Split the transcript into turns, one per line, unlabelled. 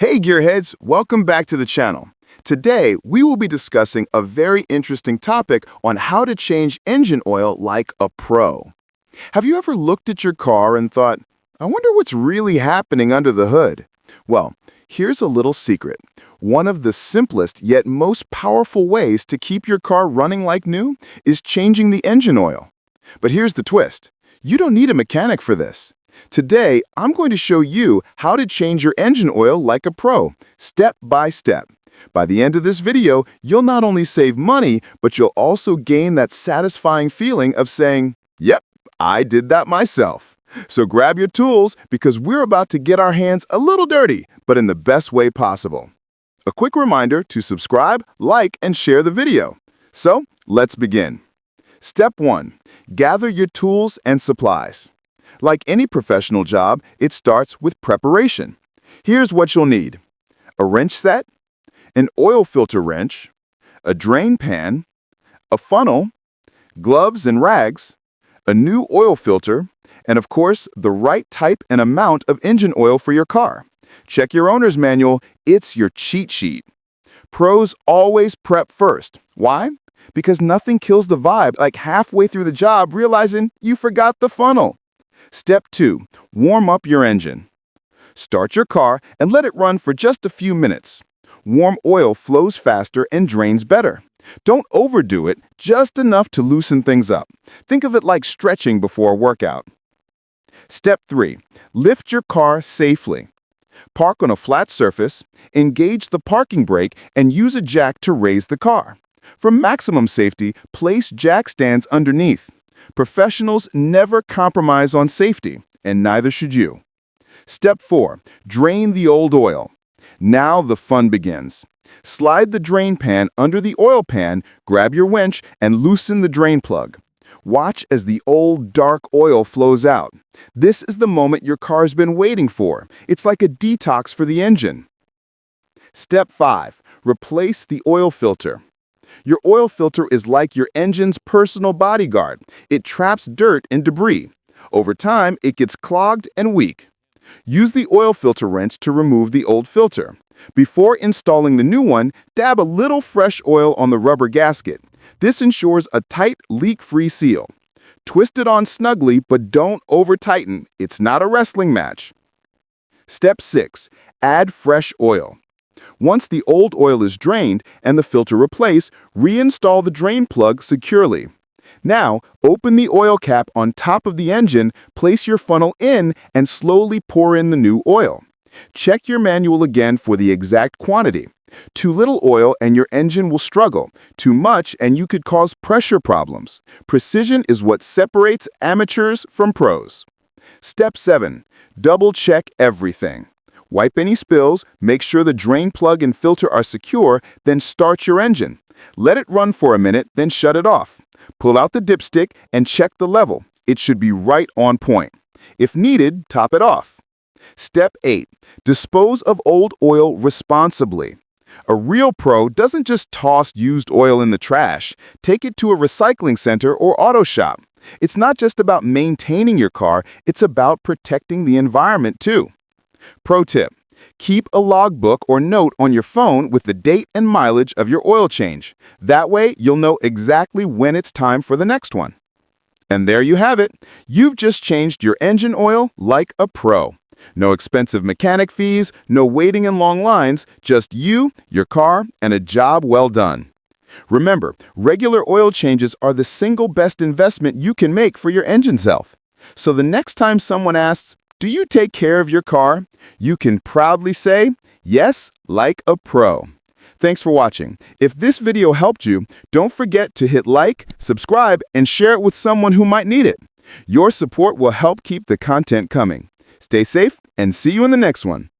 Hey Gearheads, welcome back to the channel. Today, we will be discussing a very interesting topic on how to change engine oil like a pro. Have you ever looked at your car and thought, I wonder what's really happening under the hood? Well, here's a little secret. One of the simplest yet most powerful ways to keep your car running like new is changing the engine oil. But here's the twist. You don't need a mechanic for this. Today, I'm going to show you how to change your engine oil like a pro, step by step. By the end of this video, you'll not only save money, but you'll also gain that satisfying feeling of saying, yep, I did that myself. So grab your tools because we're about to get our hands a little dirty, but in the best way possible. A quick reminder to subscribe, like, and share the video. So, let's begin. Step 1. Gather your tools and supplies. Like any professional job, it starts with preparation. Here's what you'll need. A wrench set, an oil filter wrench, a drain pan, a funnel, gloves and rags, a new oil filter, and of course, the right type and amount of engine oil for your car. Check your owner's manual, it's your cheat sheet. Pros always prep first. Why? Because nothing kills the vibe like halfway through the job realizing you forgot the funnel. Step 2. Warm up your engine. Start your car and let it run for just a few minutes. Warm oil flows faster and drains better. Don't overdo it, just enough to loosen things up. Think of it like stretching before a workout. Step 3. Lift your car safely. Park on a flat surface, engage the parking brake, and use a jack to raise the car. For maximum safety, place jack stands underneath. Professionals never compromise on safety, and neither should you. Step 4. Drain the old oil. Now the fun begins. Slide the drain pan under the oil pan, grab your winch, and loosen the drain plug. Watch as the old, dark oil flows out. This is the moment your car's been waiting for. It's like a detox for the engine. Step 5. Replace the oil filter. Your oil filter is like your engine's personal bodyguard. It traps dirt and debris. Over time, it gets clogged and weak. Use the oil filter wrench to remove the old filter. Before installing the new one, dab a little fresh oil on the rubber gasket. This ensures a tight, leak-free seal. Twist it on snugly, but don't over-tighten. It's not a wrestling match. Step 6. Add fresh oil. Once the old oil is drained and the filter replaced, reinstall the drain plug securely. Now, open the oil cap on top of the engine, place your funnel in, and slowly pour in the new oil. Check your manual again for the exact quantity. Too little oil and your engine will struggle. Too much and you could cause pressure problems. Precision is what separates amateurs from pros. Step 7. Double-check everything. Wipe any spills, make sure the drain plug and filter are secure, then start your engine. Let it run for a minute, then shut it off. Pull out the dipstick and check the level. It should be right on point. If needed, top it off. Step 8. Dispose of old oil responsibly. A real pro doesn't just toss used oil in the trash. Take it to a recycling center or auto shop. It's not just about maintaining your car, it's about protecting the environment too. Pro tip. Keep a logbook or note on your phone with the date and mileage of your oil change. That way, you'll know exactly when it's time for the next one. And there you have it. You've just changed your engine oil like a pro. No expensive mechanic fees, no waiting in long lines, just you, your car, and a job well done. Remember, regular oil changes are the single best investment you can make for your engine's health. So the next time someone asks, do you take care of your car? You can proudly say, yes, like a pro. Thanks for watching. If this video helped you, don't forget to hit like, subscribe, and share it with someone who might need it. Your support will help keep the content coming. Stay safe and see you in the next one.